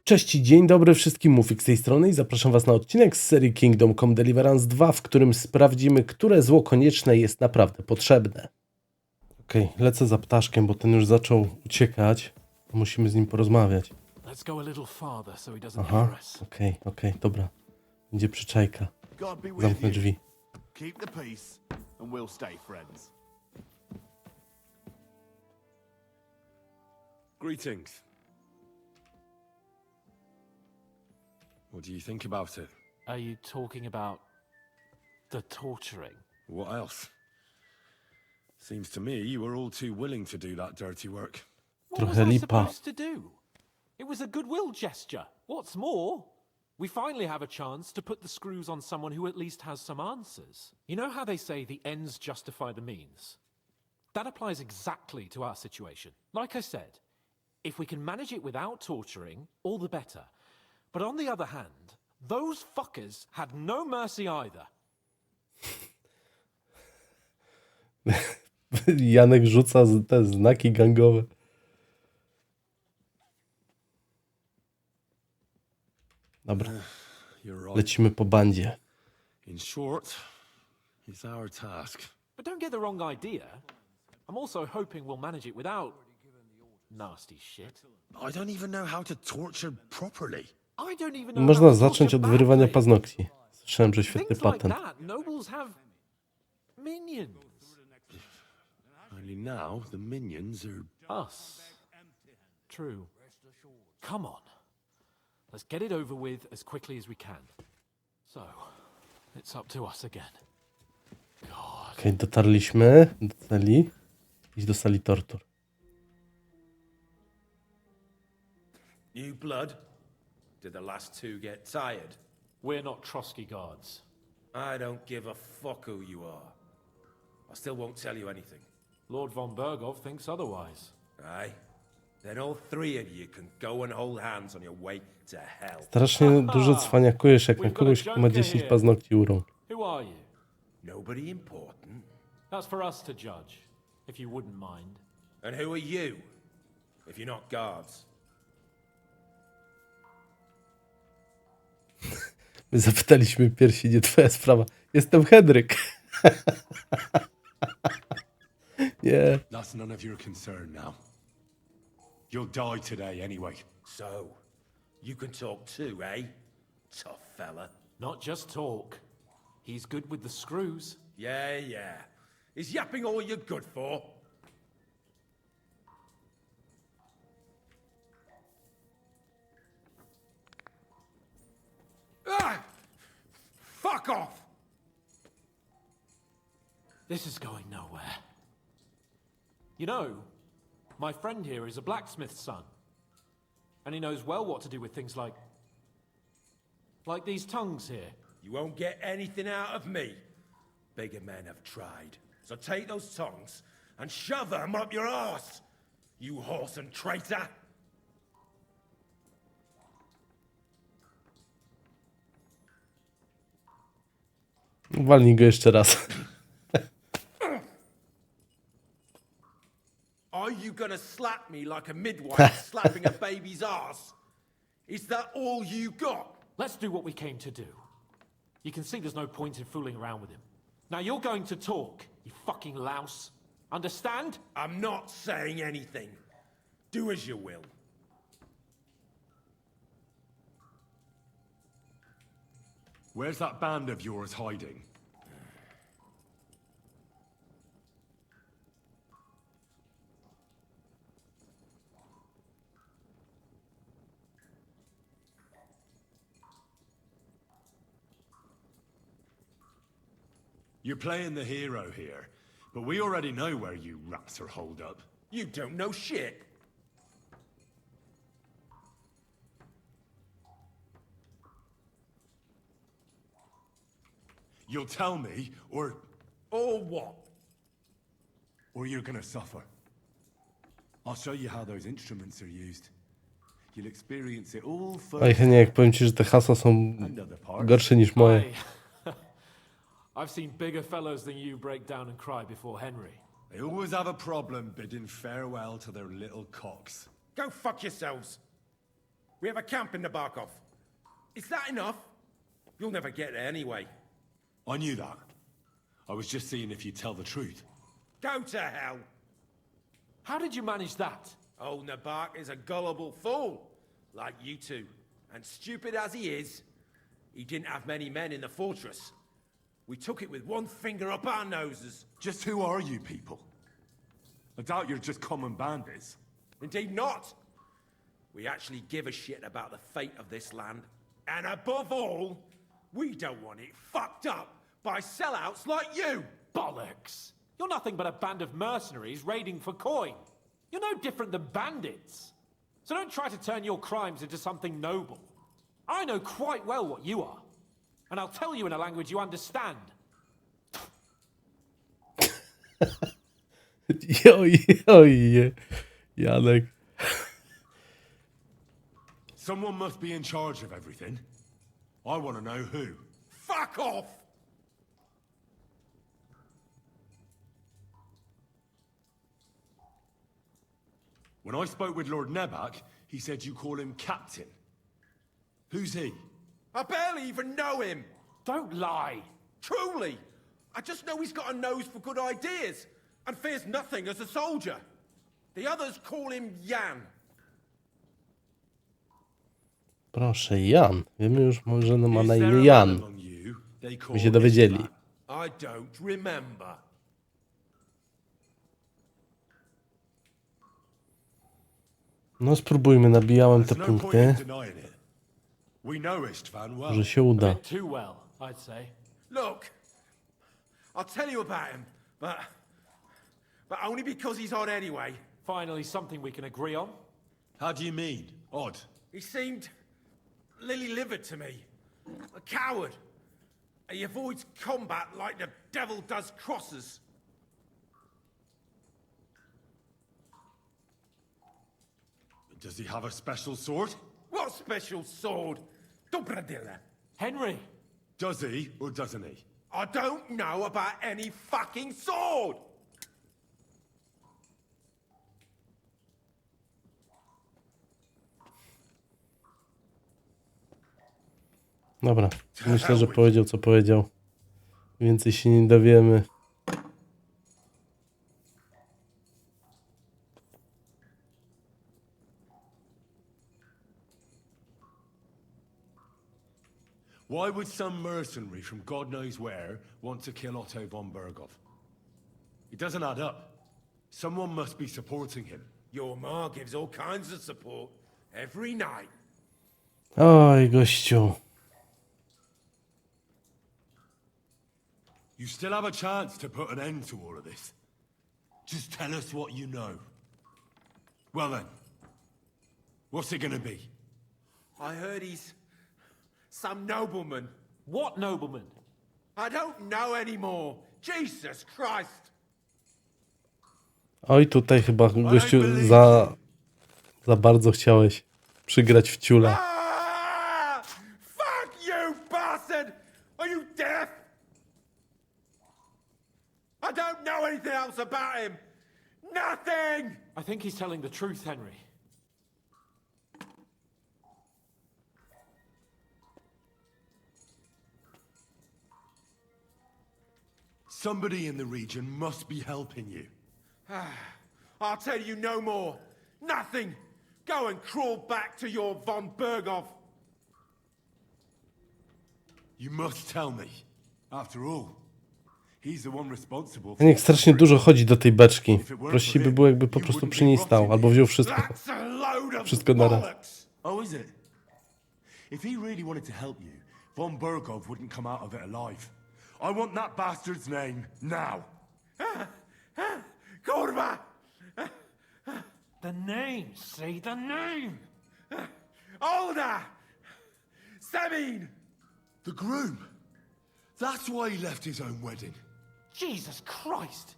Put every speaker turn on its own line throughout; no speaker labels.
Cześć i dzień dobry wszystkim, Mufik z tej strony i zapraszam Was na odcinek z serii Kingdom Come Deliverance II, w którym sprawdzimy, które zło konieczne jest naprawdę potrzebne. Okej, lecę za ptaszkiem, bo ten już zaczął uciekać. Musimy z nim porozmawiać. Aha, okej, dobra. Będzie przyczajka. Zamknę drzwi.
Keep the peace and we'll stay friends.
Greetings. What do you think about it?
Are you talking about the torturing?
What else? Seems to me you were all too willing to do that dirty work.
What
Trochę
was I
lipa.
supposed to do? It was a goodwill gesture. What's more, we finally have a chance to put the screws on someone who at least has some answers. You know how they say the ends justify the means? That applies exactly to our situation. Like I said, if we can manage it without torturing, all the better. But on the other hand, those fuckers had no mercy either.
Janek rzuca te znaki gangowe. Dobra,
You're right.
lecimy po bandzie.
In short, it's our task.
But don't get the wrong idea. I'm also hoping we'll manage it without nasty shit.
I don't even know how to torture properly.
I don't even know
Można
how to
zacząć
torture
od wyrywania
badly.
paznokci. Słyszałem, że świetny
Things like
patent.
that, nobles have minions.
Only now the minions are...
Us. True. Come on. Let's get it over with as quickly as we can. So, it's up to us again. God.
Okej, dotarliśmy do celi. Idź do sali tortur.
New blood? Did the last two get tired?
We're not Trotsky guards.
I don't give a fuck who you are. I still won't tell you anything.
Lord von Bergov thinks otherwise.
Aye? Then all three of you can go and hold hands on your way to hell.
Strasznie dużo cwaniakujesz, jak na kogoś, kto ma 10 paznokci u rąk.
Who are you?
Nobody important.
That's for us to judge, if you wouldn't mind.
And who are you? If you're not guards.
My zapytaliśmy piersi, nie twoja sprawa. Jestem Henryk. Nie.
That's none of your concern now. You'll die today anyway.
So, you can talk too, eh? Tough fella.
Not just talk. He's good with the screws.
Yeah. Is yapping all you're good for? Ah! Fuck off!
This is going nowhere. You know, my friend here is a blacksmith's son. And he knows well what to do with things like these tongues here.
You won't get anything out of me. Bigger men have tried. So take those tongues and shove them up your arse, you horse and traitor!
Walnij go jeszcze raz.
Are you gonna slap me like a midwife slapping a baby's arse? Is that all you got?
Let's do what we came to do. You can see there's no point in fooling around with him. Now you're going to talk, you fucking louse. Understand?
I'm not saying anything. Do as you will.
Where's that band of yours hiding? You're playing the hero here, but we already know where you rats are holed up.
You don't know shit.
You'll tell me, or
What?
you're gonna suffer. I'll show you how those instruments are used. You'll experience it all
Oj,
first.
nie, jak powiem ci, że te hasła są gorsze niż moje.
Aye. I've seen bigger fellows than you break down and cry before Henry.
They always have a problem bidding farewell to their little cocks.
Go fuck yourselves. We have a camp in the Bergova. Is that enough? You'll never get there anyway.
I knew that. I was just seeing if you'd tell the truth.
Go to hell.
How did you manage that?
Old Nabark is a gullible fool, like you two. And stupid as he is, he didn't have many men in the fortress. We took it with one finger up our noses.
Just who are you people? I doubt you're just common bandits.
Indeed not. We actually give a shit about the fate of this land. And above all, we don't want it fucked up by sellouts like you.
Bollocks! You're nothing but a band of mercenaries raiding for coin. You're no different than bandits. So don't try to turn your crimes into something noble. I know quite well what you are. And I'll tell you in a language you understand.
Janek.
Someone must be in charge of everything. I want to know who.
Fuck off!
When I spoke with Lord Nebak, he said you call him Captain. Who's he?
I barely even know him.
Don't lie.
Truly. I just know he's got a nose for good ideas and fears nothing as a soldier. The others call him Jan.
Proszę, Jan. Wiemy już, może ma na
Is there
imię
a
Jan.
man among you they call
My się dowiedzieli.
this man?
I don't remember.
No spróbujmy, nabijałem te
There's no point in
punkty.
denying it. We know Istvan well.
Może się
A
uda.
bit too well, I'd say.
Look, I'll tell you about him, but only because he's odd anyway.
Finally, something we can agree on.
How do you mean? Odd.
He seemed lily-livered to me. A coward. He avoids combat like the devil does crosses.
Does he have a special sword?
What special sword? Dobradilla.
Henry!
Does he or doesn't he?
I don't know about any fucking sword!
Dobra, myślę, że powiedział, co powiedział. Więcej się nie dowiemy.
Why would some mercenary from God knows where want to kill Otto von Bergov? It doesn't add up. Someone must be supporting him.
Your ma gives all kinds of support every night.
Oj, gościu.
You still have a chance to put an end to all of this. Just tell us what you know. Well then, what's it gonna be?
I heard he's some nobleman.
What nobleman?
I don't know anymore. Jesus Christ!
Oj, tutaj chyba gościu za bardzo chciałeś przygrać w ciula.
Ah! Fuck you, bastard! Are you deaf? I don't know anything else about him. Nothing!
I think he's telling the truth, Henry.
Somebody in the region must be helping you.
I'll tell you no more. Nothing. Go and crawl back to your von Bergov.
You must tell me. After all, he's the one responsible for...
Henryk strasznie dużo chodzi do tej beczki. Prościej by było, jakby po prostu przy niej stał, albo wziął wszystko.
That's a load of
Wszystko naraz.
bollocks.
Oh, is it? If he really wanted to help you, von Bergov wouldn't come out of it alive. I want that bastard's name now.
Kurwa!
The name, say the name!
Older! Semin!
The groom. That's why he left his own wedding.
Jesus Christ!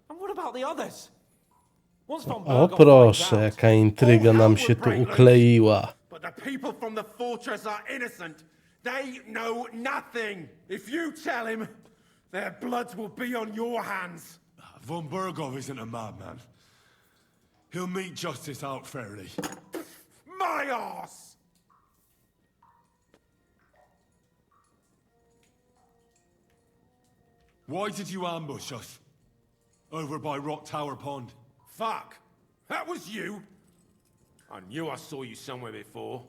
And what about the others? Once von
O
Bergov
proszę,
finds out,
jaka intryga nam się tu ukleiła.
But the people from the fortress are innocent. They know nothing. If you tell him, their blood will be on your hands.
Von Bergov isn't a madman. He'll meet justice out fairly.
My my arse!
Why did you ambush us? Over by Rock Tower Pond.
Fuck! That was you! I knew I saw you somewhere before,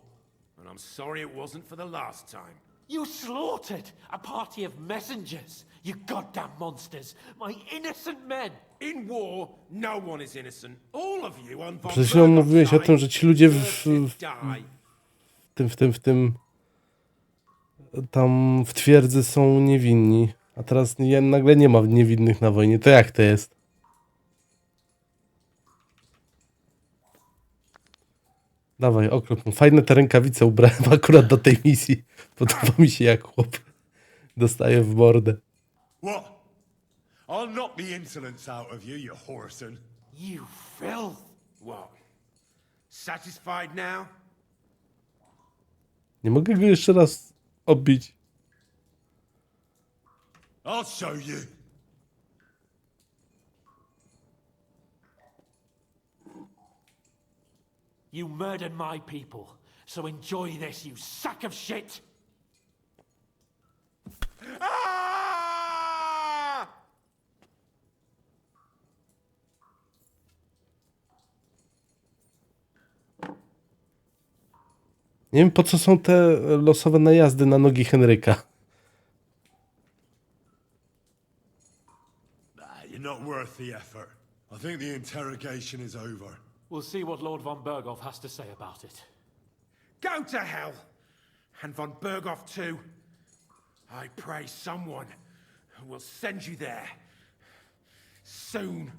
and I'm sorry it wasn't for the last time.
You slaughtered a party of messengers, you goddamn monsters, my innocent men.
In war, no one is innocent. All of you on von
Przed chwilą
Berghoff's
mówiłeś o tym, że ci ludzie tam w twierdzy są niewinni. A teraz nagle nie ma niewinnych na wojnie. To jak to jest? Dawaj, okrop mu. Fajne te rękawice ubrałem akurat do tej misji. Podoba mi się, jak chłop dostaje w mordę.
What? I'll knock the insolence out of you, you whoreson.
You filth.
What? Satisfied now?
Nie mogę go jeszcze raz obić.
I'll show you.
You murdered my people, so enjoy this, you sack of shit!
Ah!
Nie wiem, po co są te losowe najazdy na nogi Henryka.
You're not worth the effort. I think the interrogation is over.
We'll see what Lord von Bergov has to say about it.
Go to hell! And von Berghoff too. I pray someone will send you there. Soon.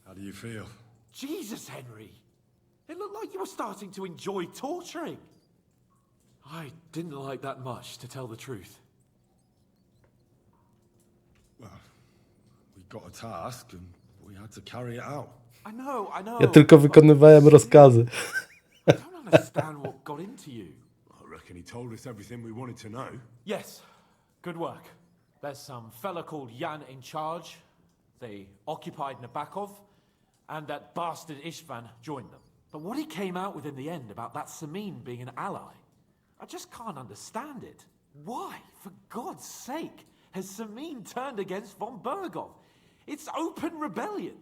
How do you feel?
Jesus, Henry! It looked like you were starting to enjoy torturing. I didn't like that much, to tell the truth.
Well, we got a task and we had to carry it out.
I know.
Ja tylko wykonywałem rozkazy.
I don't understand what got into you.
I reckon he told us everything we wanted to know.
Yes, good work. There's some fella called Jan in charge. They occupied Nabakov, and that bastard Istvan joined them. But what he came out with in the end about that Semin being an ally, I just can't understand it. Why, for God's sake, has Semin turned against von Bergov? It's open rebellion.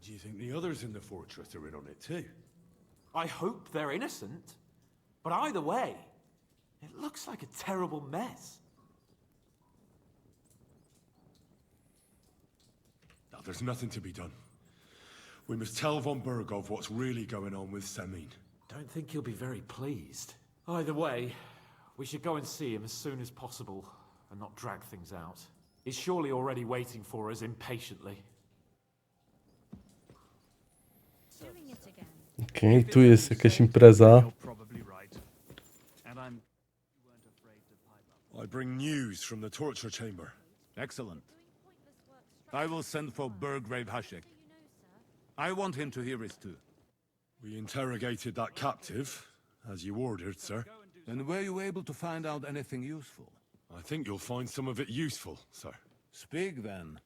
Do you think the others in the fortress are in on it too?
I hope they're innocent. But either way, it looks like a terrible mess.
Now, there's nothing to be done. We must tell von Bergov what's really going on with Semin.
Don't think he'll be very pleased. Either way, we should go and see him as soon as possible and not drag things out. He's surely already waiting for us impatiently.
Okej, tu jest jakaś impreza.
I bring news from the torture chamber.
Excellent. I will send for Burgrave Hashek. I want him to hear it too.
We interrogated that captive, as you ordered, sir.
And were you able to find out anything useful?
I think you'll find some of it useful, sir.
Speak then.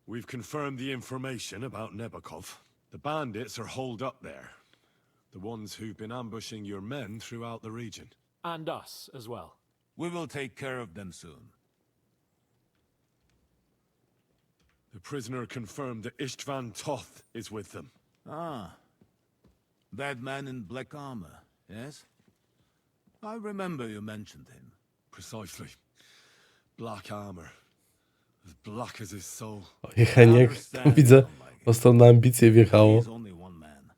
We've confirmed the information about Nebakov. The bandits are holed up there. The ones who've been ambushing your men throughout the region.
And us as well.
We will take care of them soon.
The prisoner confirmed that Istvan Toth is with them.
Ah. That man in black armor, yes? I remember you mentioned him.
Precisely. Black armor. As black as his soul.
Oj, Heniek, tam widzę, ostro na ambicje wjechało.
He's only one man.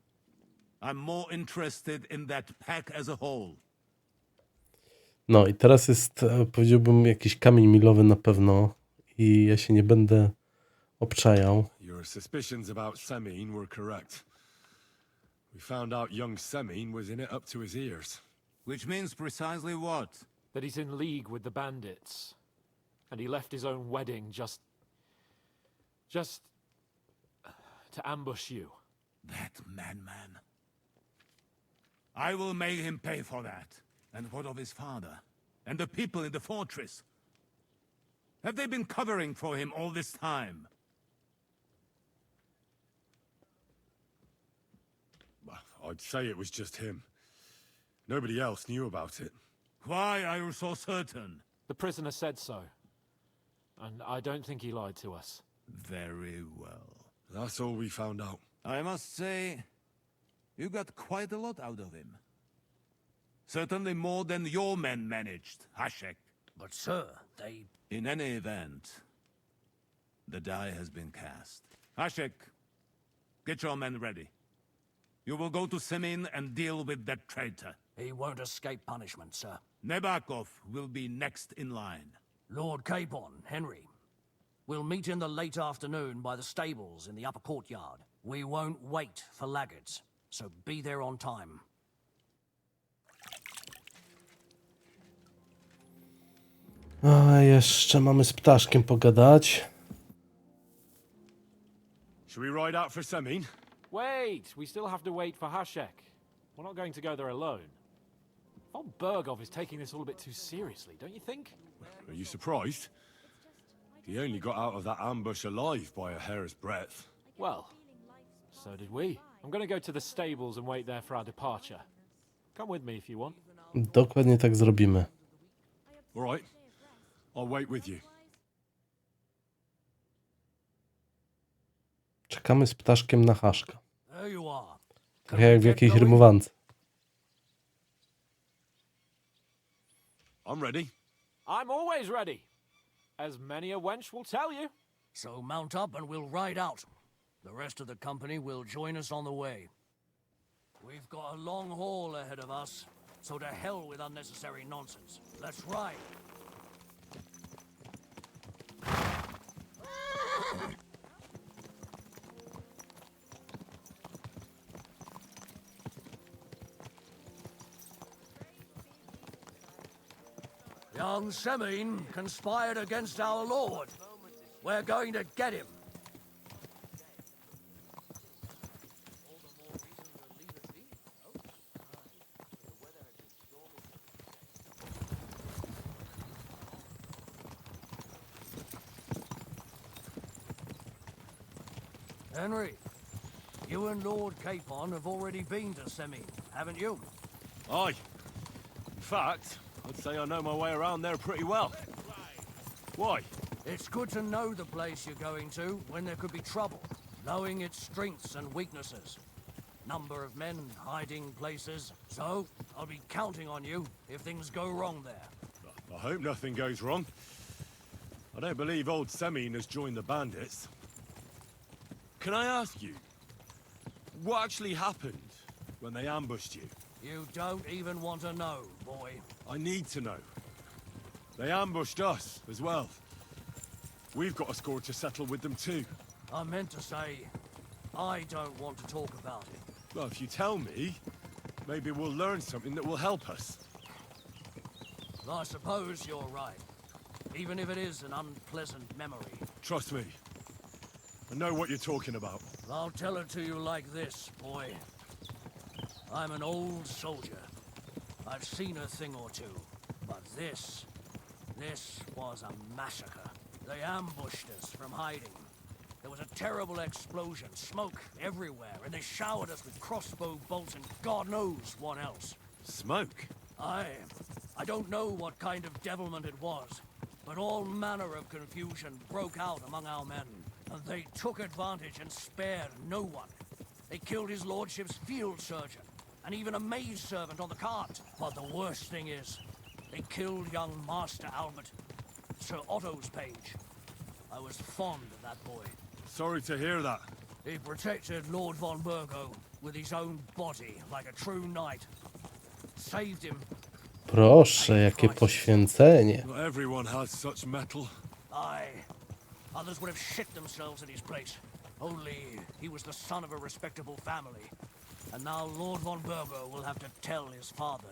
I'm more interested in that pack as a whole.
No i teraz jest, powiedziałbym, jakiś kamień milowy na pewno i ja się nie będę obczajał.
Your suspicions about Semin were correct. We found out young Semin was in it up to his ears.
Which means precisely what?
That he's in league with the bandits. And he left his own wedding just to ambush you.
That madman. I will make him pay for that. And what of his father? And the people in the fortress? Have they been covering for him all this time?
I'd say it was just him. Nobody else knew about it.
Why are you so certain?
The prisoner said so. And I don't think he lied to us.
Very well.
That's all we found out.
I must say, you got quite a lot out of him. Certainly more than your men managed, Hashek.
But sir, they...
In any event, the die has been cast. Hashek, get your men ready. You will go to Semin and deal with that traitor.
He won't escape punishment, sir.
Nebakov will be next in line.
Lord Capon, Henry. We'll meet in the late afternoon by the stables in the upper courtyard. We won't wait for laggards, so be there on time.
A jeszcze mamy z ptaszkiem pogadać.
Should we ride out for Semin?
Wait! We still have to wait for Hashek. We're not going to go there alone. Von Bergov is taking this all a bit too seriously, don't you think?
Are you surprised? He only got out of that ambush alive by a hair's breadth.
Well, so did we. I'm going to go to the stables and wait there for our departure. Come with me if you want.
Dokładnie tak zrobimy.
All right. I'll wait with you.
Czekamy z ptaszkiem na Haszka.
There you are.
Trochę jak w jakiejś rymowance.
I'm ready.
I'm always ready. As many a wench will tell you.
So mount up and we'll ride out. The rest of the company will join us on the way. We've got a long haul ahead of us, so to hell with unnecessary nonsense. Let's ride. Young Semin conspired against our lord. We're going to get him. Henry, you and Lord Capon have already been to Semin, haven't you?
Aye. In fact, I'd say I know my way around there pretty well. Why?
It's good to know the place you're going to when there could be trouble, knowing its strengths and weaknesses. Number of men, hiding places. So, I'll be counting on you if things go wrong there.
I hope nothing goes wrong. I don't believe old Semin has joined the bandits. Can I ask you, what actually happened when they ambushed you?
You don't even want to know, boy.
I need to know. They ambushed us as well. We've got a score to settle with them too.
I meant to say, I don't want to talk about it.
Well, if you tell me, maybe we'll learn something that will help us.
I suppose you're right, even if it is an unpleasant memory.
Trust me. I know what you're talking about.
I'll tell it to you like this, boy. I'm an old soldier. I've seen a thing or two, but this was a massacre. They ambushed us from hiding. There was a terrible explosion, smoke everywhere, and they showered us with crossbow bolts and God knows what else.
Smoke?
I don't know what kind of devilment it was, but all manner of confusion broke out among our men, and they took advantage and spared no one. They killed his lordship's field surgeon, and even a maid servant on the cart. But the worst thing is, they killed young Master Albert, Sir Otto's page. I was fond of that boy.
Sorry to hear that.
He protected Lord von Bergov with his own body like a true knight. Saved him.
Proszę, jakie poświęcenie.
Not everyone has such metal.
Aye. Others would have shit themselves in his place. Only he was the son of a respectable family. And now Lord von Bergov will have to tell his father.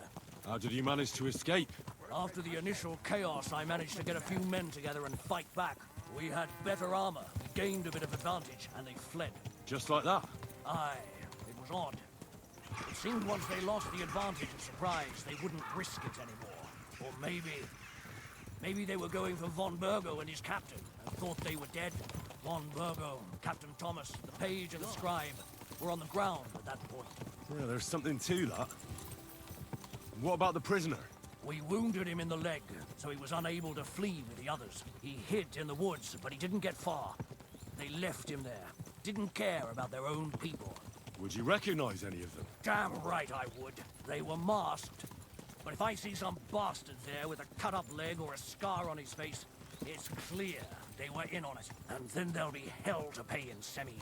How did you manage to escape?
After the initial chaos, I managed to get a few men together and fight back. We had better armor, gained a bit of advantage, and they fled.
Just like that?
Aye, it was odd. It seemed once they lost the advantage of surprise, they wouldn't risk it anymore. Or maybe Maybe they were going for von Bergo and his captain and thought they were dead. Von Bergo, Captain Thomas, the page and the scribe were on the ground at that point.
Yeah, there's something to that. What about the prisoner?
We wounded him in the leg, so he was unable to flee with the others. He hid in the woods, but he didn't get far. They left him there. Didn't care about their own people.
Would you recognize any of them?
Damn right I would. They were masked. But if I see some bastard there with a cut-up leg or a scar on his face, it's clear they were in on it. And then there'll be hell to pay in Semin.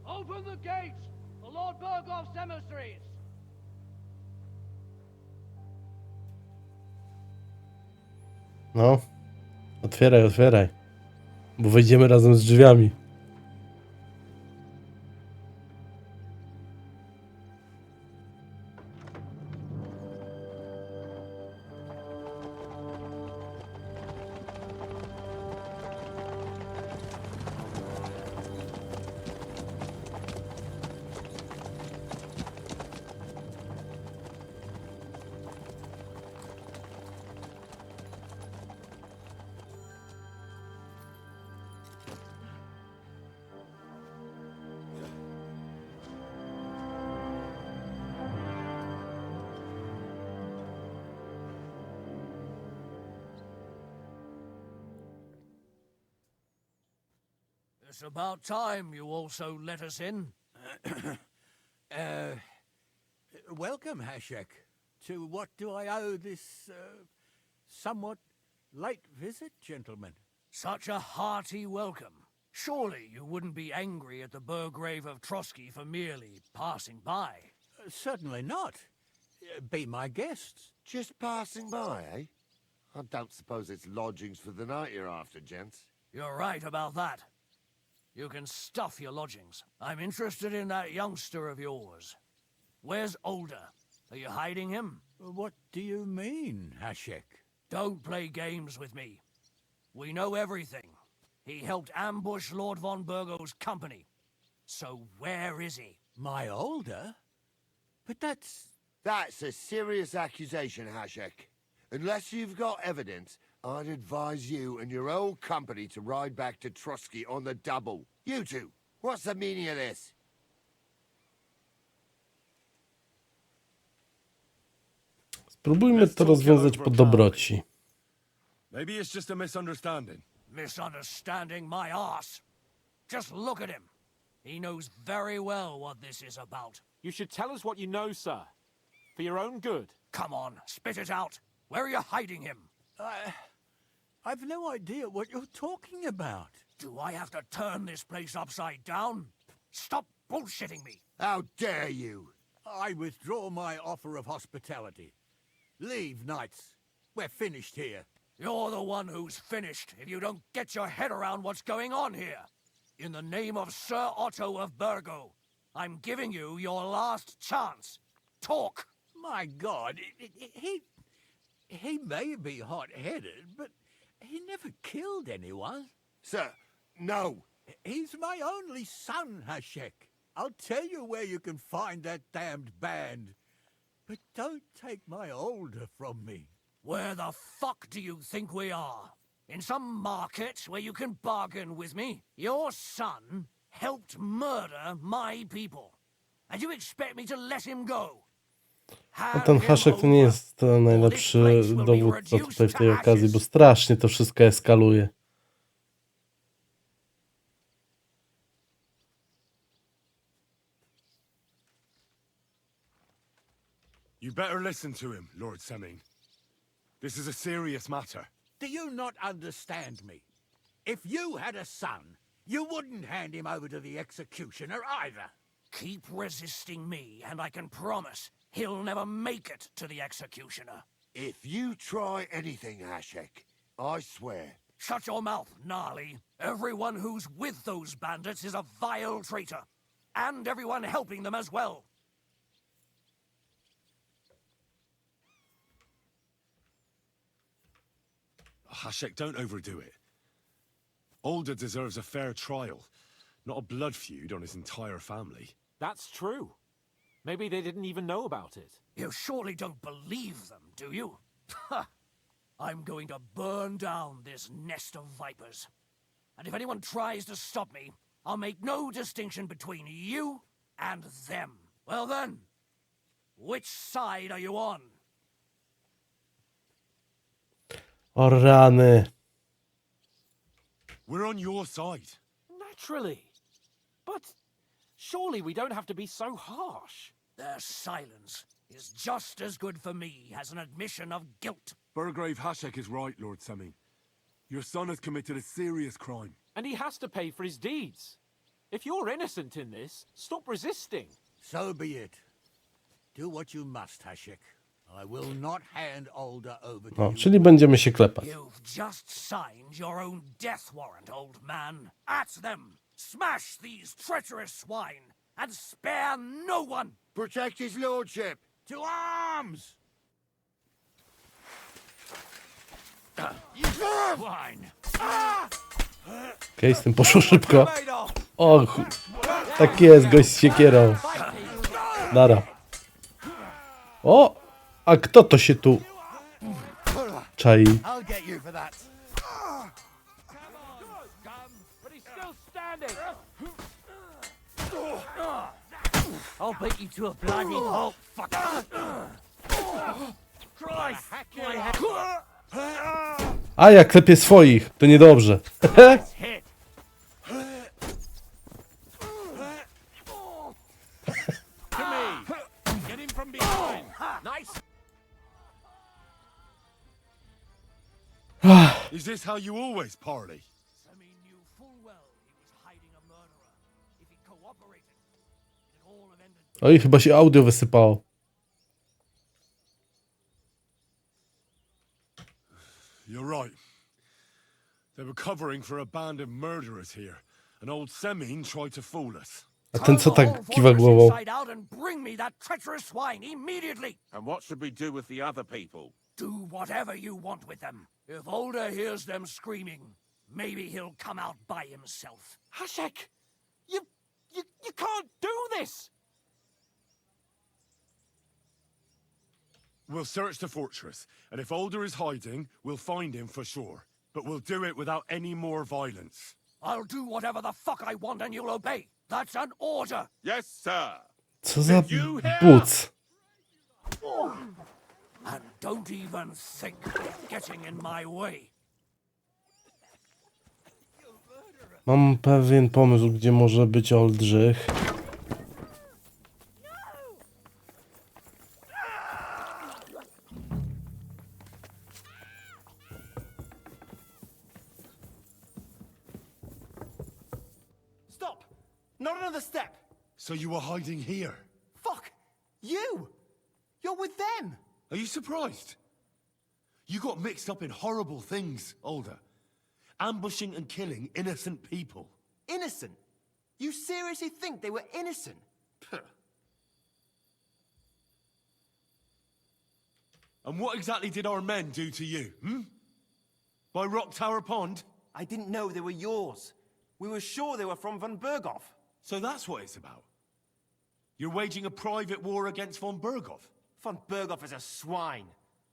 Open the gates! The Lord Bergov's emissaries!
No. Otwieraj, otwieraj. Bo wejdziemy razem z drzwiami.
It's about time you also let us in.
Welcome, Hashek. To what do I owe this, somewhat late visit, gentlemen?
Such a hearty welcome. Surely you wouldn't be angry at the Burgrave of Trotsky for merely passing by.
Certainly not. Be my guests.
Just passing by, eh? I don't suppose it's lodgings for the night you're after, gents.
You're right about that. You can stuff your lodgings. I'm interested in that youngster of yours. Where's Older? Are you hiding him?
What do you mean, Hashek?
Don't play games with me. We know everything. He helped ambush Lord von Bergo's company. So where is he?
My Older? But that's...
That's a serious accusation, Hashek. Unless you've got evidence, I'd advise you and your old company to ride back to Trotsky on the double. You two, what's the meaning of this?
Spróbujmy to rozwiązać po dobroci.
Maybe it's just a misunderstanding.
Misunderstanding my ass. Just look at him. He knows very well what this is about.
You should tell us what you know, sir. For your own good.
Come on, spit it out. Where are you hiding him?
I've no idea what you're talking about.
Do I have to turn this place upside down? Stop bullshitting me.
How dare you?
I withdraw my offer of hospitality. Leave, knights. We're finished here.
You're the one who's finished if you don't get your head around what's going on here. In the name of Sir Otto of Bergo, I'm giving you your last chance. Talk!
My God, he may be hot-headed, but he never killed anyone.
Sir, no.
He's my only son, Hashek. I'll tell you where you can find that damned band. But don't take my Older from me.
Where the fuck do you think we are? In some market where you can bargain with me? Your son helped murder my people. And you expect me to let him go?
No ten haszek to nie jest najlepszy dowódca tutaj w tej okazji, bo strasznie to wszystko eskaluje.
You better listen to him, Lord Semin. This is a serious matter.
Do you not understand me? If you had a son, you wouldn't hand him over to the executioner either.
Keep resisting me, and I can promise he'll never make it to the executioner.
If you try anything, Hashek, I swear.
Shut your mouth, Gnarly. Everyone who's with those bandits is a vile traitor. and everyone helping them as well.
Hashek, don't overdo it. Older deserves a fair trial, not a blood feud on his entire family.
That's true. Maybe they didn't even know about it.
You surely don't believe them, do you? Ha! I'm going to burn down this nest of vipers. And if anyone tries to stop me, I'll make no distinction between you and them. Well then, which side are you on?
O rany.
We're on your side.
Naturally. But surely we don't have to be so harsh.
Their silence is just as good for me as an admission of guilt.
Burgrave Hashek is right, Lord Semin. Your son has committed a serious crime.
And he has to pay for his deeds. If you're innocent in this, stop resisting.
So be it. Do what you must, Hashek. I will not hand Older over to
O,
you.
czyli będziemy się klepać.
You've just signed your own death warrant, old man. At them! Smash these treacherous swine, and spare no one!
Protect his lordship.
To arms!
Swine!
Okej, z tym poszło szybko. O, tak jest, gość z siekierą. Nara. O! A kto to się tu czai?
I'll get you for that.
But he's still standing.
I'll beat you to a bloody pulp, fucker! Christ!
A ja klepię swoich, to niedobrze.
Hit!
To me! Get him from behind!
Nice!
Is this how you always parley?
Semin knew full well he was hiding a murderer. If he cooperated, it all have ended.
Oj, chyba się audio wysypało.
You're right. They were covering for a band of murderers here, and old Semin tried to fool us.
A ten co
Turn the
tak
whole
kiwa
fortress
głową?
inside out and bring me that treacherous swine immediately!
And what should we do with the other people?
Do whatever you want with them. If Older hears them screaming, maybe he'll come out by himself.
Hashek! You can't do this!
We'll search the fortress, and if Older is hiding, we'll find him for sure. But we'll do it without any more violence.
I'll do whatever the fuck I want and you'll obey. That's an order.
Yes, sir.
Co za buc.
And don't even think of getting in my way.
Mam pewien pomysł, gdzie może być Oldrzych.
Stop! Not another step!
So you were hiding here?
Fuck! You! You're with them!
Are you surprised? You got mixed up in horrible things, Older. Ambushing and killing innocent people.
Innocent? You seriously think they were innocent? Puh.
And what exactly did our men do to you, By Rock Tower Pond?
I didn't know they were yours. We were sure they were from von Bergov.
So that's what it's about. You're waging a private war against von Bergov.
Von Bergov is a swine.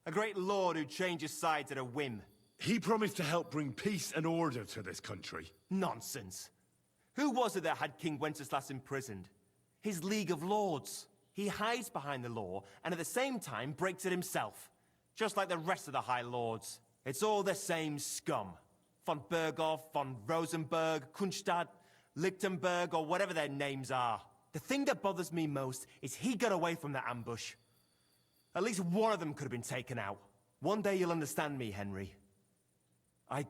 A great lord who changes sides at a whim.
He promised to help bring peace and order to this country.
Nonsense. Who was it that had King Wenceslas imprisoned? His League of Lords. He hides behind the law and at the same time breaks it himself. Just like the rest of the High Lords. It's all the same scum. Von Bergov, von Rosenberg, Kunstadt, Lichtenberg, or whatever their names are. The thing that bothers me most is he got away from the ambush. At least one of them could have been taken out. One day you'll understand me, Henry. I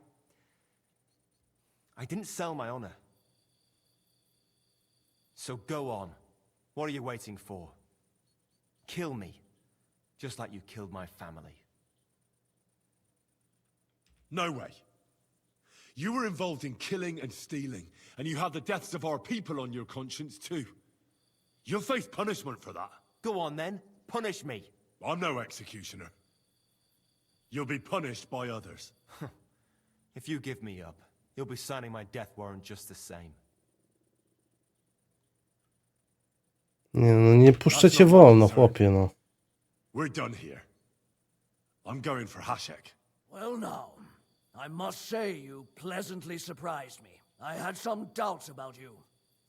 didn't sell my honor. So go on. What are you waiting for? Kill me, just like you killed my family.
No way. You were involved in killing and stealing, and you have the deaths of our people on your conscience too. You'll face punishment for that.
Go on then, punish me.
I'm no executioner. You'll be punished by others.
If you give me up, you'll be signing my death warrant just the same.
Nie no, nie puszczę cię wolno, chłopie, no.
We're done here. I'm going for Hashek.
Well now, I must say you pleasantly surprised me. I had some doubts about you,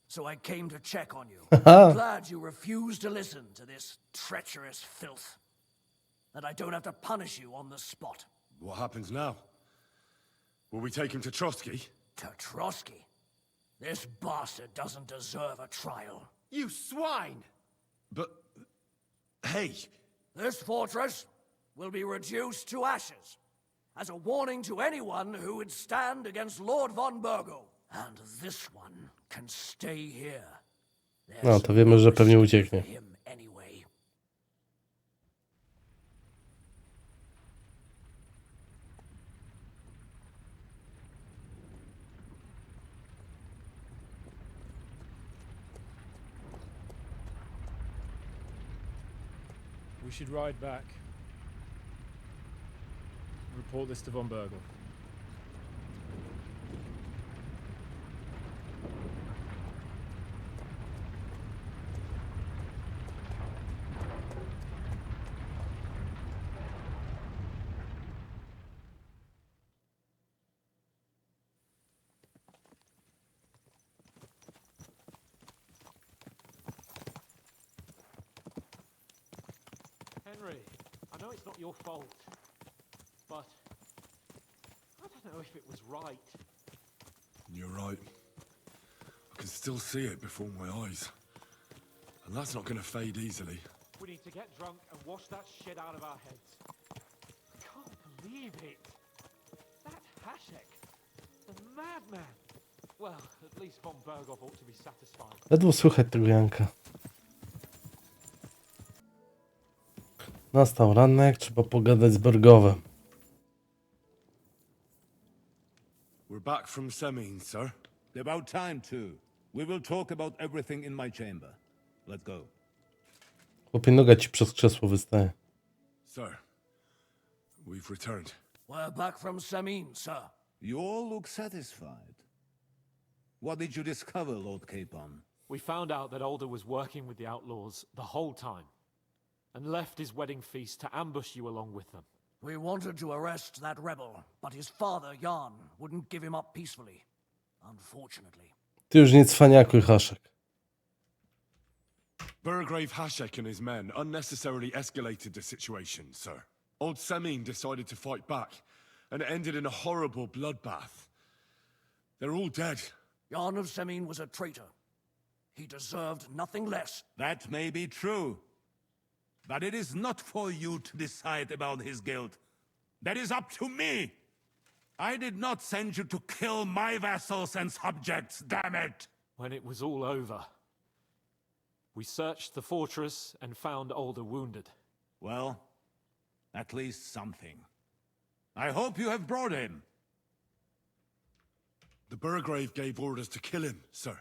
so I came to check on you. I'm glad you refused to listen to this treacherous filth. That I don't have to punish you on the spot.
What happens now? Will we take him to Trotsky?
To Trotsky? This bastard doesn't deserve a trial.
You swine!
But... hey!
This fortress will be reduced to ashes, as a warning to anyone who would stand against Lord von Bergov. And this one can stay here.
No, to wiemy, że pewnie ucieknie.
We should ride back. Report this to von Bergov.
Henry, I know it's not your fault, but I don't know if it was right.
You're right. I can still see it before my eyes. And that's not going to fade easily.
We need to get drunk and wash that shit out of our heads. I can't believe it. That Hashek, the madman. Well, at least von Bergov ought to be satisfied.
Ledwo słychać tego Janka. Nastał ranek, trzeba pogadać z Bergovem.
We're back from Semin, sir.
About time, too. We will talk about everything in my chamber. Let's go.
Chłopie, noga ci przez krzesło wystaje.
Sir, we've returned.
We're back from Semin, sir.
You all look satisfied. What did you discover, Lord Capon?
We found out that Alder was working with the outlaws the whole time, and left his wedding feast to ambush you along with them.
We wanted to arrest that rebel, but his father, Jan, wouldn't give him up peacefully. Unfortunately.
Ty już nie cwaniakuj, Haszek.
Burgrave Hashek and his men unnecessarily escalated the situation, sir. Old Semin decided to fight back, and it ended in a horrible bloodbath. They're all dead.
Jan of Semin was a traitor. He deserved nothing less.
That may be true. But it is not for you to decide about his guilt. That is up to me. I did not send you to kill my vassals and subjects, damn it!
When it was all over, we searched the fortress and found Alder wounded.
Well, at least something. I hope you have brought him.
The Burgrave gave orders to kill him, sir.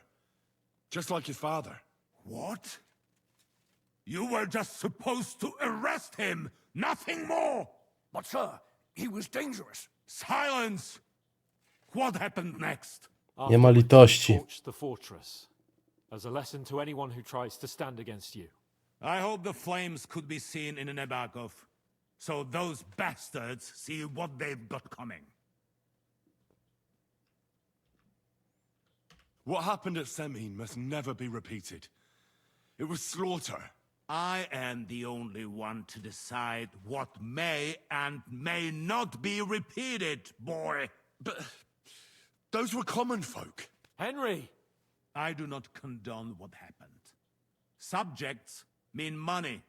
Just like his father.
What? You were just supposed to arrest him, nothing more!
But sir, he was dangerous.
Silence! What happened next?
Nie ma litości.
Torched the fortress as a lesson to anyone who tries to stand against you.
I hope the flames could be seen in Nebakov, so those bastards see what they've got coming.
What happened at Semin must never be repeated. It was slaughter.
I am the only one to decide what may and may not be repeated, boy.
But those were common folk.
Henry!
I do not condone what happened. Subjects mean money.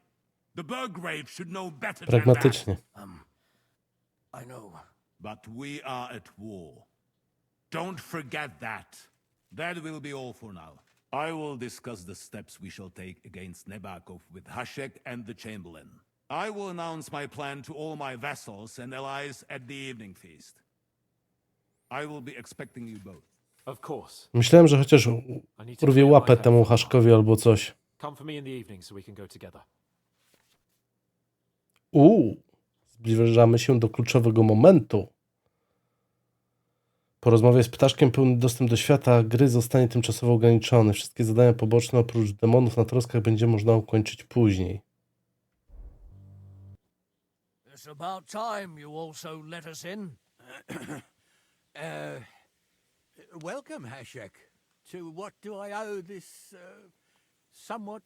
The Burgrave should know better than that.
Pragmatycznie.
I know.
But we are at war. Don't forget that. That will be all for now. I will discuss the steps we shall take against Nebakov with Hashek and the Chamberlain. I will announce my plan to all my vassals and allies at the evening feast. I will be expecting you both.
Of course.
Myślałem, że chociaż urwie łapę temu Haszkowi albo coś.
Come for me in the evening so we can go together.
Zbliżamy się do kluczowego momentu. Po rozmowie z ptaszkiem pełny dostęp do świata gry zostanie tymczasowo ograniczony. Wszystkie zadania poboczne oprócz demonów na troskach będzie można ukończyć później.
It's about time you also let us in.
Welcome, Hashek. To what do I owe this, somewhat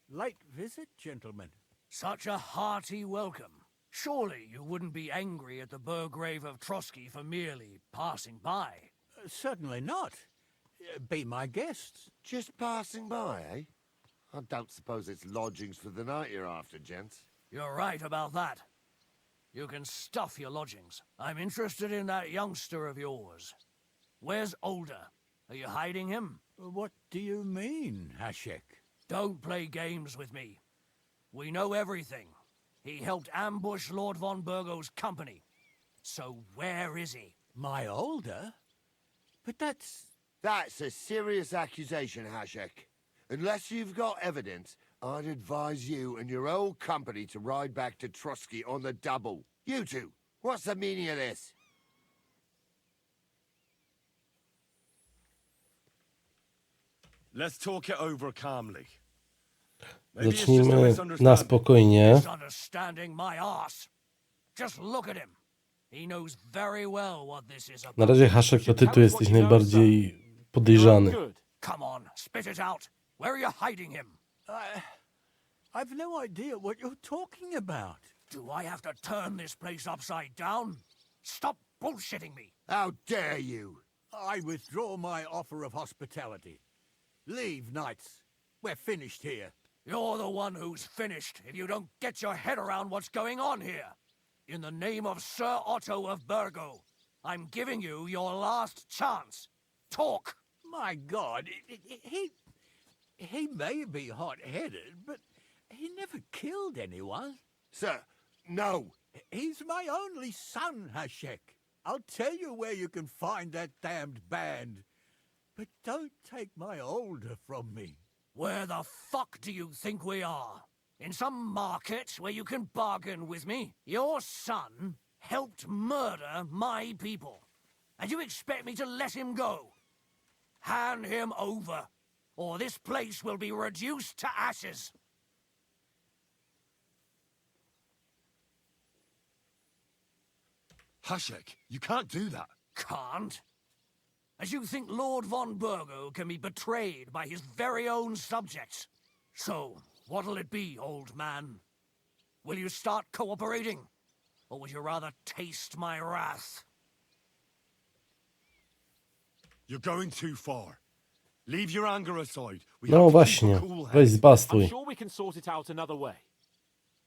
late visit, gentlemen?
Such a hearty welcome. Surely you wouldn't be angry at the Burgrave of Trotsky for merely passing by.
Certainly not. Be my guests.
Just passing by, eh? I don't suppose it's lodgings for the night you're after, gents.
You're right about that. You can stuff your lodgings. I'm interested in that youngster of yours. Where's Older? Are you hiding him?
What do you mean, Hashek?
Don't play games with me. We know everything. He helped ambush Lord von Burgo's company. So where is he?
My Older? But
That's a serious accusation, Hashek. Unless you've got evidence, I'd advise you and your old company to ride back to Trotsky on the double. You two, what's the meaning of this?
Let's talk it over calmly. Maybe it's just a
Zacznijmy na
misunderstanding.
spokojnie.
Misunderstanding my ass. Just look at him. He knows very well what this is
Na
about.
razie, Haszek, to ty tu jesteś najbardziej podejrzany.
Good.
Come on, spit it out. Where are you hiding him?
I've no idea what you're talking about.
Do I have to turn this place upside down? Stop bullshitting me.
How dare you?
I withdraw my offer of hospitality. Leave, knights. We're finished here.
You're the one who's finished if you don't get your head around what's going on here. In the name of Sir Otto of Bergo, I'm giving you your last chance. Talk!
My God, he may be hot-headed, but he never killed anyone.
Sir, no.
He's my only son, Hashek. I'll tell you where you can find that damned band. But don't take my Older from me.
Where the fuck do you think we are? In some market where you can bargain with me? Your son helped murder my people. And you expect me to let him go? Hand him over, or this place will be reduced to ashes.
Hashek, you can't do that.
Can't? As you think Lord von Burgo can be betrayed by his very own subjects. So, what'll it be, old man? Will you start cooperating? Or would you rather taste my wrath?
You're going too far. Leave your anger aside. We
No
have to keep a
właśnie,
cool head.
weź
I'm
zbastuj.
sure we can sort it out another way.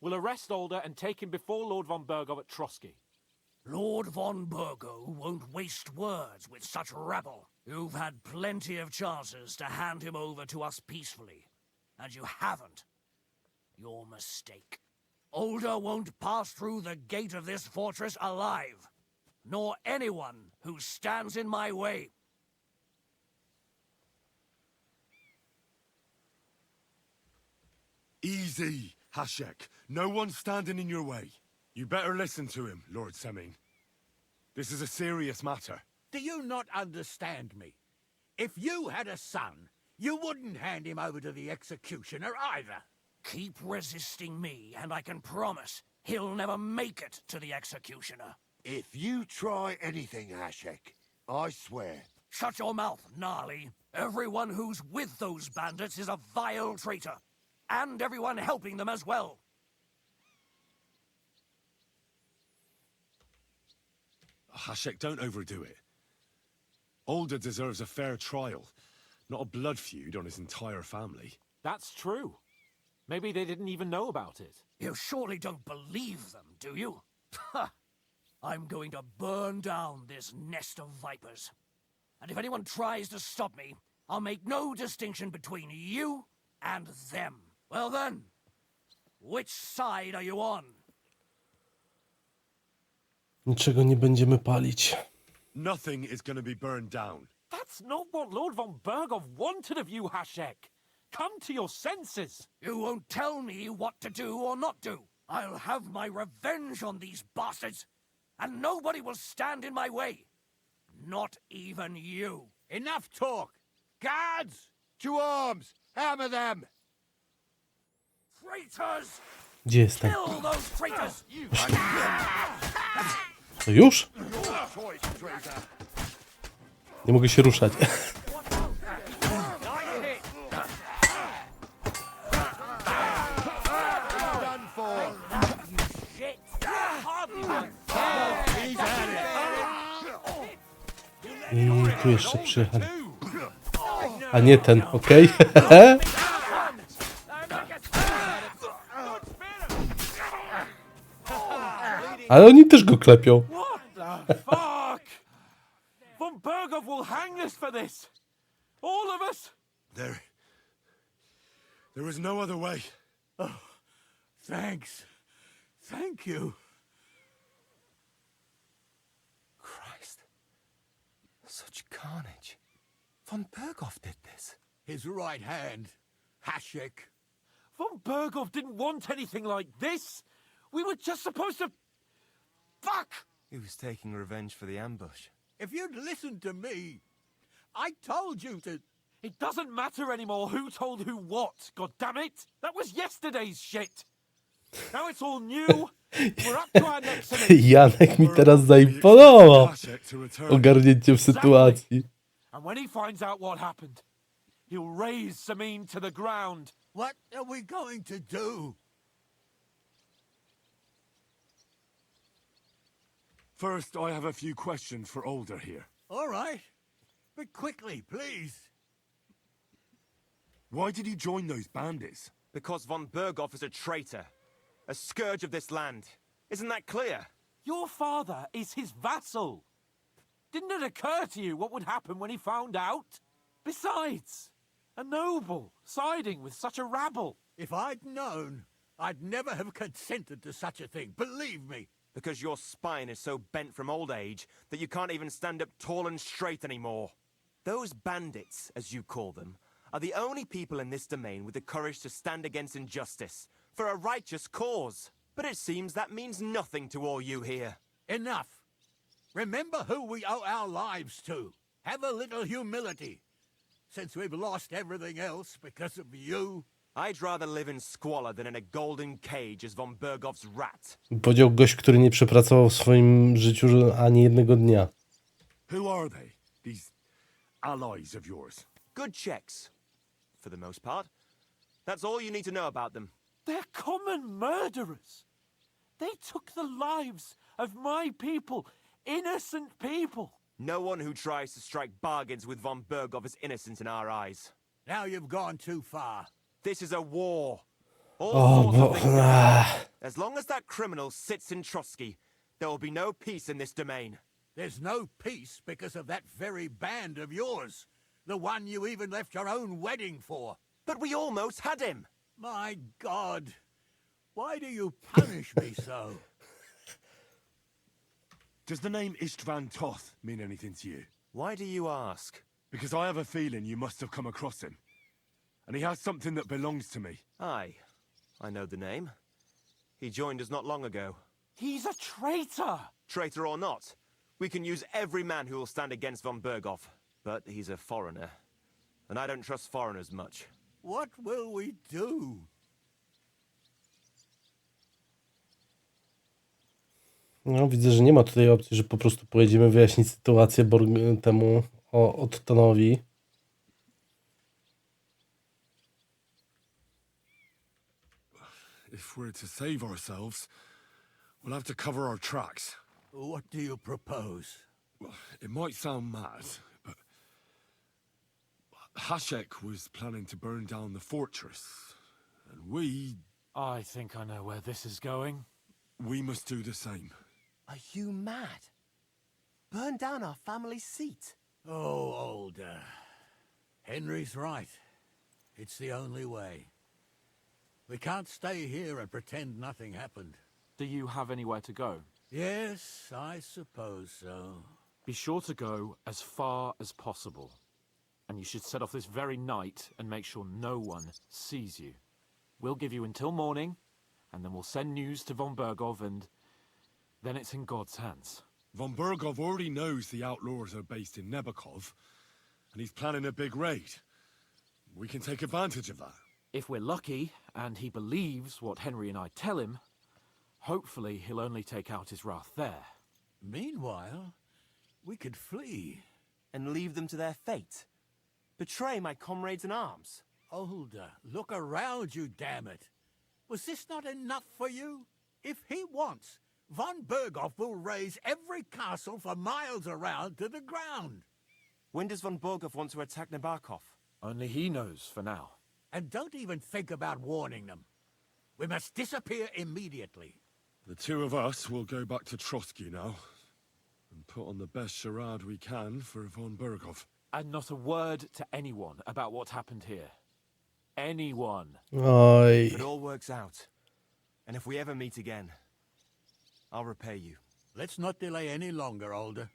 We'll arrest Older and take him before Lord von Bergov at Trotsky.
Lord von Burgo won't waste words with such rabble. You've had plenty of chances to hand him over to us peacefully, and you haven't. Your mistake. Older won't pass through the gate of this fortress alive, nor anyone who stands in my way.
Easy, Hashek. No one's standing in your way. You better listen to him, Lord Semin. This is a serious matter.
Do you not understand me? If you had a son, you wouldn't hand him over to the executioner either.
Keep resisting me, and I can promise he'll never make it to the executioner.
If you try anything, Hashek, I swear.
Shut your mouth, Gnarly. Everyone who's with those bandits is a vile traitor. And everyone helping them as well.
Hashek, don't overdo it. Older deserves a fair trial, not a blood feud on his entire family.
That's true. Maybe they didn't even know about it.
You surely don't believe them, do you? Ha! I'm going to burn down this nest of vipers. And if anyone tries to stop me, I'll make no distinction between you and them. Well then, which side are you on?
Niczego nie będziemy palić.
Nothing is going to be burned down.
That's not what Lord von Bergov wanted of you, Hashek. come to your senses.
You won't tell me what to do or not do. I'll have my revenge on these bastards, and nobody will stand in my way. Not even you.
Enough talk! Guards!
To arms! Hammer them!
Traitors!
Gdzie jestem?
Kill those traitors!
To już? Nie mogę się ruszać. I tu jeszcze przyjechali. A nie ten, okej. Ale oni też go klepią.
What the fuck? Von Bergov will hang us for this. All of us.
There was no other way.
Thanks. Thank you.
Christ. Such carnage. Von Bergov did this.
His right hand, Hashek.
Von Bergov didn't want anything like this. We were just supposed to... Fuck!
He was taking revenge for the ambush.
If you'd listened to me, I told you to...
It doesn't matter anymore who told who what, God damn it! That was yesterday's shit! Now it's all new. We're up to our next Semina.
Janek mi teraz zaimponował ogarnięciem sytuacji.
And when he finds out what happened, he'll raise Semin to the ground.
What are we going to do?
First, I have a few questions for Older here.
All right. But quickly, please.
Why did you join those bandits?
Because von Bergov is a traitor. A scourge of this land. Isn't that clear?
Your father is his vassal. Didn't it occur to you what would happen when he found out? Besides, a noble siding with such a rabble.
If I'd known, I'd never have consented to such a thing. Believe me.
Because your spine is so bent from old age that you can't even stand up tall and straight anymore. Those bandits, as you call them, are the only people in this domain with the courage to stand against injustice, for a righteous cause. But it seems that means nothing to all you here.
Enough. Remember who we owe our lives to. Have a little humility. Since we've lost everything else because of you.
I'd rather live in squalor than in a golden cage as von Bergov's rat.
Powiedział gość, który nie przepracował w swoim życiu ani jednego dnia.
Who are they? These allies of yours?
Good checks, for the most part. That's all you need to know about them.
They're common murderers. They took the lives of my people, innocent people.
No one who tries to strike bargains with von Bergov is innocent in our eyes.
Now you've gone too far.
This is a war. All
Oh,
sorts of things can happen. As long as that criminal sits in Trotsky, there will be no peace in this domain.
There's no peace because of that very band of yours. The one you even left your own wedding for.
But we almost had him.
My God. Why do you punish me so?
Does the name Istvan Toth mean anything to you?
Why do you ask?
Because I have a feeling you must have come across him. And he has something that belongs to me.
Aye, I know the name. He joined us not long ago.
He's a traitor.
Traitor or not, we can use every man who will stand against von Bergov. But he's a foreigner. And I don't trust foreigners much.
What will we do?
No, widzę, że nie ma tutaj opcji, że po prostu pojedziemy wyjaśnić sytuację temu Ottonowi.
If we're to save ourselves, we'll have to cover our tracks.
What do you propose?
Well, it might sound mad, but Hashek was planning to burn down the fortress, and
I think I know where this is going.
we must do the same.
Are you mad? Burn down our family seat?
Oh, Older. Henry's right. It's the only way. We can't stay here and pretend nothing happened.
Do you have anywhere to go?
Yes, I suppose so.
Be sure to go as far as possible. And you should set off this very night and make sure no one sees you. We'll give you until morning, and then we'll send news to von Bergov, and then it's in God's hands.
Von Bergov already knows the outlaws are based in Nebakov, and he's planning a big raid. We can take advantage of that.
If we're lucky, and he believes what Henry and I tell him, hopefully he'll only take out his wrath there.
Meanwhile, we could flee.
And leave them to their fate? Betray my comrades in arms?
Older, look around you, damn it. Was this not enough for you? If he wants, von Bergov will raise every castle for miles around to the ground.
When does von Bergov want to attack Nebakov?
Only he knows for now.
And don't even think about warning them. We must disappear immediately.
The two of us will go back to Trotsky now, and put on the best charade we can for von Bergov.
And not a word to anyone about what happened here. Anyone.
Oj.
If it all works out, and if we ever meet again, I'll repay you.
Let's not delay any longer, Older.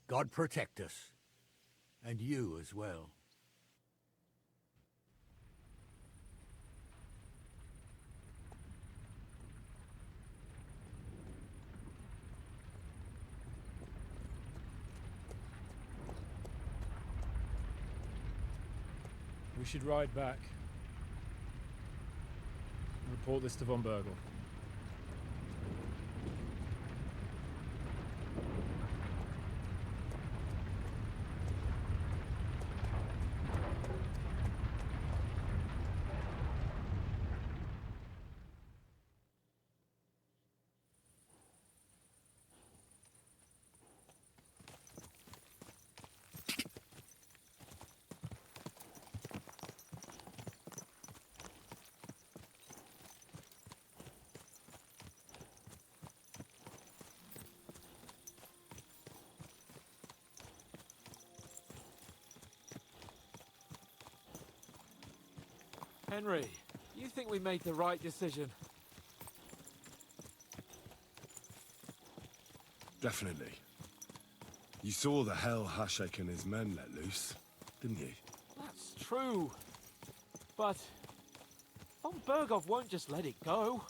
God protect us. And you as well.
We should ride back. Report this to von Bergov.
Henry, you think we made the right decision?
Definitely. You saw the hell Hasek and his men let loose, didn't you?
That's true. But von Bergov won't just let it go.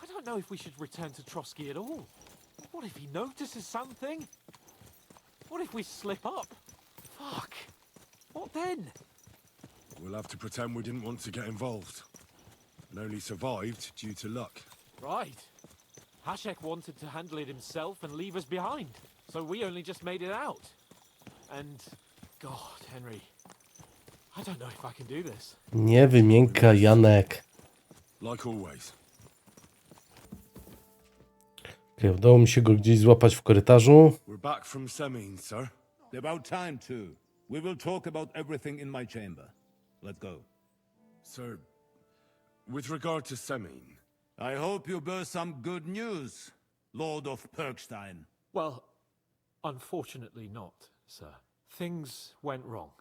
I don't know if we should return to Trotsky at all. What if he notices something? What if we slip up? Fuck. What then?
We'll have to pretend we didn't want to get involved, and only survived due to luck.
Right. Hasek wanted to handle it himself and leave us behind, so we only just made it out. And, God, Henry, I don't know if I can do this.
Nie wymiękaj, Janek.
Like always.
Okay, udało mi się go gdzieś złapać w korytarzu.
We're back from Semin, sir.
About time, too. We will talk about everything in my chamber. Let's go.
Sir, with regard to Semin,
I hope you bear some good news, Lord of Perkstein.
Well, unfortunately not, sir. Things went wrong.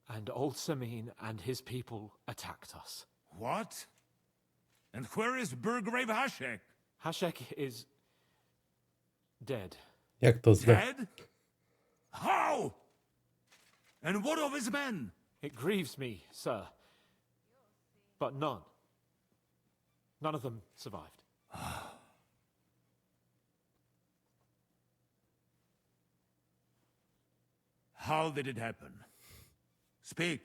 And old Semin and his people attacked us.
What? And where is Burgrave Hasek?
Hasek is dead.
Jak to zwe?
Dead? How? And what of his men?
It grieves me, sir. But none of them survived.
How did it happen? Speak.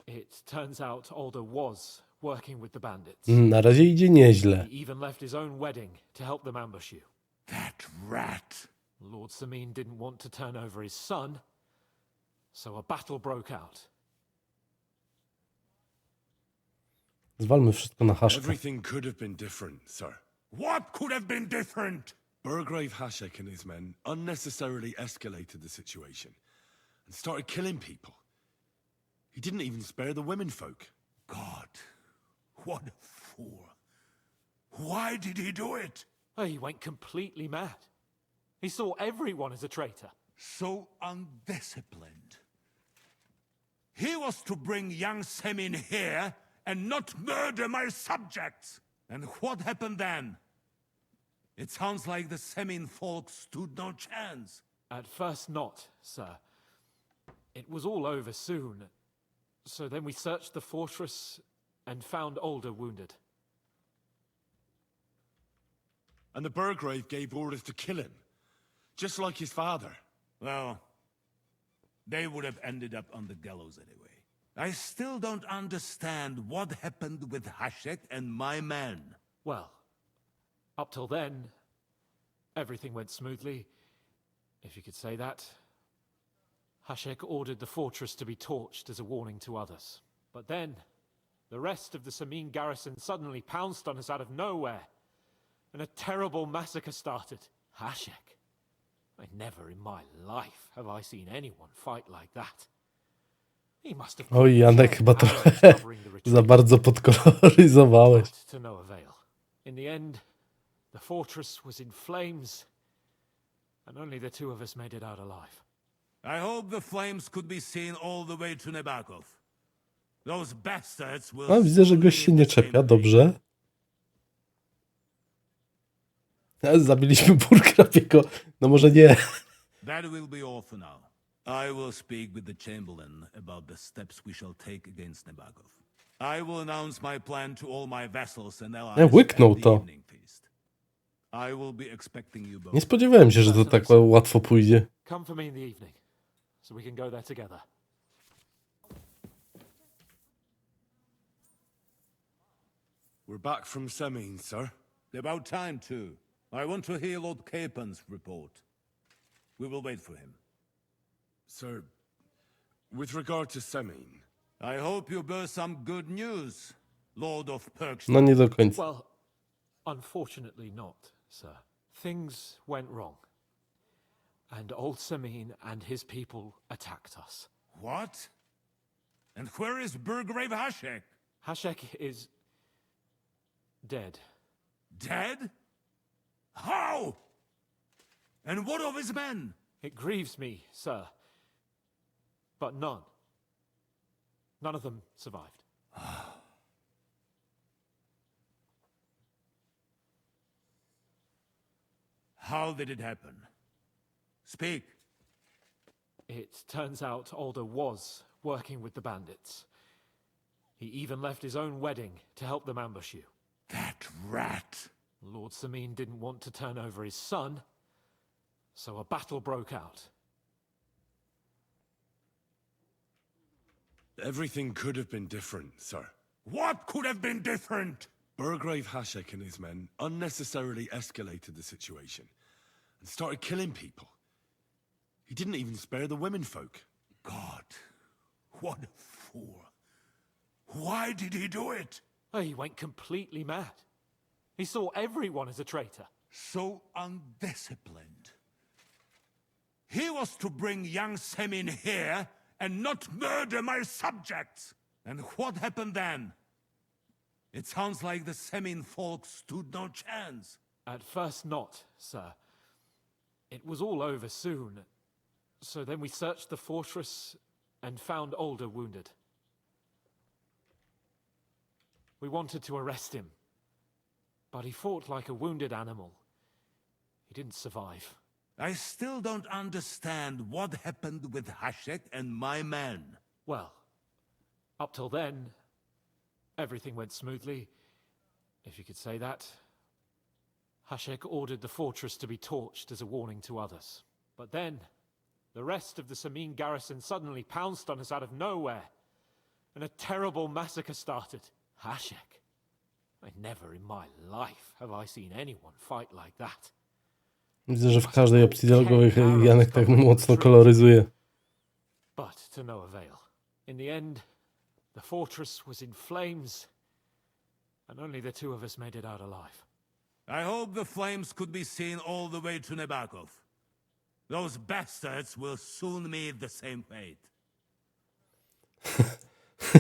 It turns out Alder was working with the bandits.
Na razie idzie nieźle.
He even left his own wedding to help them ambush you.
That rat.
Lord Semin didn't want to turn over his son, so a battle broke out.
Zwalmy wszystko na haszkę.
everything could have been different, sir.
What could have been different?
Burgrave Hasek and his men unnecessarily escalated the situation and started killing people. He didn't even spare the women folk.
God, what a fool. Why did he do it?
Oh, he went completely mad. He saw everyone as a traitor.
So undisciplined. He was to bring young Semin here and not murder my subjects. And what happened then? It sounds like the Semin folk stood no chance.
At first not, sir. It was all over soon. So then we searched the fortress and found Older wounded.
And the Burgrave gave orders to kill him, just like his father.
Well, they would have ended up on the gallows anyway. I still don't understand what happened with Hashek and my men.
Well, up till then, everything went smoothly, if you could say that. Hashek ordered the fortress to be torched as a warning to others. But then, the rest of the Semin garrison suddenly pounced on us out of nowhere, and a terrible massacre started. Hashek. Never in my life have I seen anyone fight like that. He must have...
Oj, Janek, chyba trochę za bardzo podkoloryzowałeś.
To no avail. In the end, the fortress was in flames, and only the two of us made it out alive.
I hope the flames could be seen all the way to Nebakov. Those bastards will...
A, widzę, że gość się nie czepia, dobrze. Zabiliśmy Burgrabiego. No może nie.
That will be all for now. I will speak with the Chamberlain about the steps we shall take against Nebakov. I will announce my plan to all my vassals and allies
Łyknął
at the
to.
evening feast. I will be expecting you both.
Nie spodziewałem się, że to tak łatwo pójdzie.
Come for me in the evening, so we can go there together.
We're back from Semin, sir.
About time, too. I want to hear Lord Capen's report. We will wait for him.
Sir, with regard to Semin...
I hope you bear some good news, Lord of Perkshire.
No nie do końca.
Well, unfortunately not, sir. Things went wrong. And old Semin and his people attacked us.
What? And where is Burgrave Hashek?
Hashek is... dead.
Dead? How? And what of his men?
It grieves me, sir. But none of them survived.
How did it happen? Speak.
It turns out Alder was working with the bandits. He even left his own wedding to help them ambush you.
That rat!
Lord Semin didn't want to turn over his son, so a battle broke out.
Everything could have been different, sir.
What could have been different?
Burgrave Hashek and his men unnecessarily escalated the situation and started killing people. He didn't even spare the women folk.
God, what a fool. Why did he do it?
Oh, he went completely mad. He saw everyone as a traitor.
So undisciplined. He was to bring young Semin here and not murder my subjects. And what happened then? It sounds like the Semin folk stood no chance.
At first not, sir. It was all over soon. So then we searched the fortress and found Older wounded. We wanted to arrest him, but he fought like a wounded animal. He didn't survive.
I still don't understand what happened with Hashek and my men.
Well, up till then, everything went smoothly, if you could say that. Hashek ordered the fortress to be torched as a warning to others. But then, the rest of the Semin garrison suddenly pounced on us out of nowhere, and a terrible massacre started. Hashek. Never in my life have I seen anyone fight like that.
Widzę, że w każdej opcji dialogowej Janek tak mocno koloryzuje.
But to no avail. In the end, the fortress was in flames, and only the two of us made it out alive.
I hope the flames could be seen all the way to Nebakov. Those bastards will soon meet the same fate.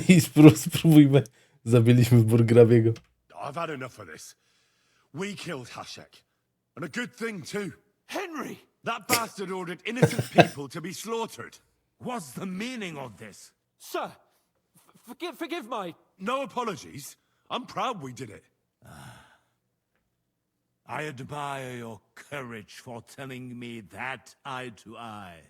I spróbujmy. Zabiliśmy Burgrabiego.
I've had enough of this. We killed Hashek. And a good thing, too.
Henry!
That bastard ordered innocent people to be slaughtered.
What's the meaning of this?
Sir, forgive my...
No apologies. I'm proud we did it.
I admire your courage for telling me that eye to eye.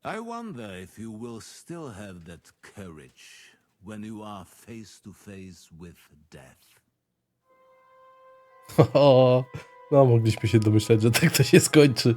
I wonder if you will still have that courage when you are face to face with death.
O, no, mogliśmy się domyślać, że tak to się skończy.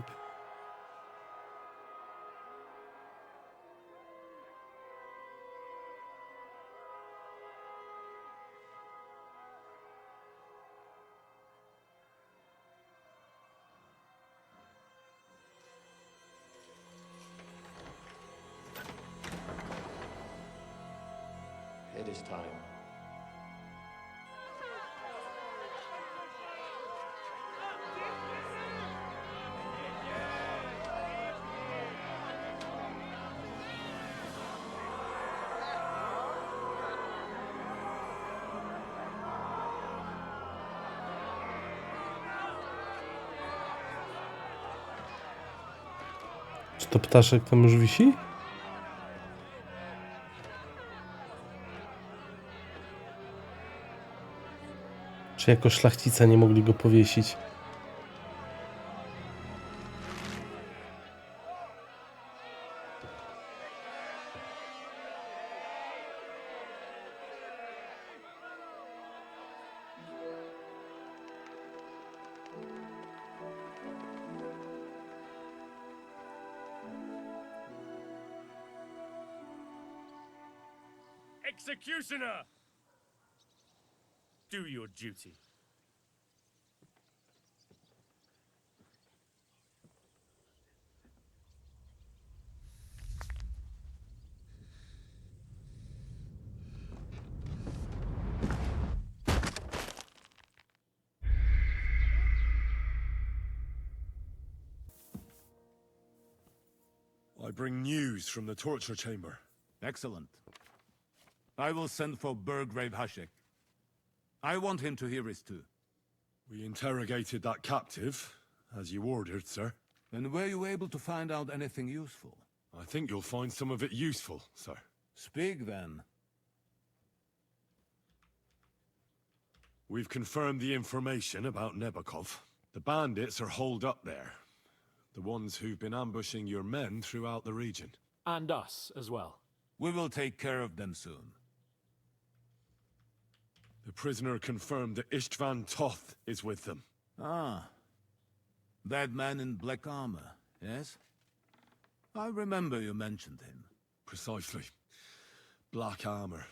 It is time.
Czy to ptaszek tam już wisi? Czy jako szlachcica nie mogli go powiesić?
Executioner! Do your duty. I bring news from the torture chamber.
Excellent. I will send for Burgrave Hashek. I want him to hear it too.
We interrogated that captive, as you ordered, sir.
And were you able to find out anything useful?
I think you'll find some of it useful, sir.
Speak then.
We've confirmed the information about Nebakov. The bandits are holed up there. The ones who've been ambushing your men throughout the region.
And us as well.
We will take care of them soon.
The prisoner confirmed that Istvan Toth is with them.
Ah. That man in black armor, yes? I remember you mentioned him.
Precisely. Black armor.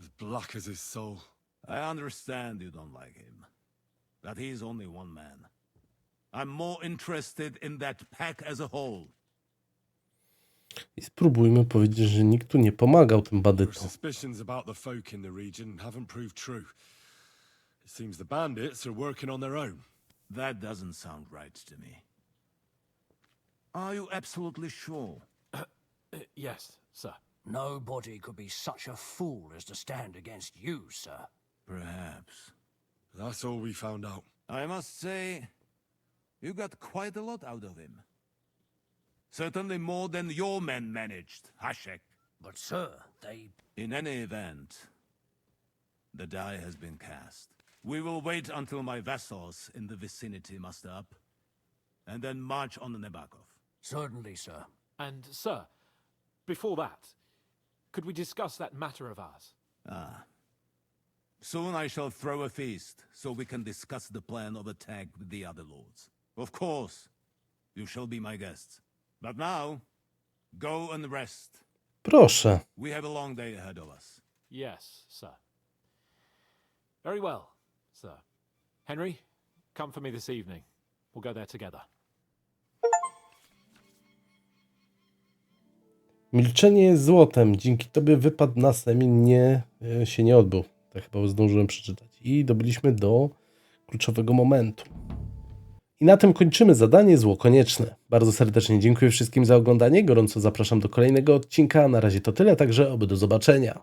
As black as his soul.
I understand you don't like him. That he's only one man. I'm more interested in that pack as a whole.
I spróbujmy powiedzieć, że nikt tu nie pomagał tym
Your
bandytom.
suspicions about the folk in the region haven't proved true. It seems the bandits are working on their own.
That doesn't sound right to me. Are you absolutely sure?
Yes, sir.
Nobody could be such a fool as to stand against you, sir.
Perhaps.
That's all we found out.
I must say, you got quite a lot out of him. Certainly more than your men managed, Hashek.
But, sir, they...
In any event, the die has been cast. We will wait until my vassals in the vicinity muster up, and then march on the Nebakov.
Certainly, sir.
And, sir, before that, could we discuss that matter of ours?
Ah. Soon I shall throw a feast, so we can discuss the plan of attack with the other lords. Of course, you shall be my guests. But now, go and rest.
Proszę.
We have a long day ahead of us.
Yes, sir. Very well, sir. Henry, come for me this evening. We'll go there together.
Milczenie jest złotem. Dzięki tobie wypad na Semin się nie odbył. Tak chyba zdążyłem przeczytać. I dobiliśmy do kluczowego momentu. I na tym kończymy zadanie zło konieczne. Bardzo serdecznie dziękuję wszystkim za oglądanie. Gorąco zapraszam do kolejnego odcinka. Na razie to tyle, także oby do zobaczenia.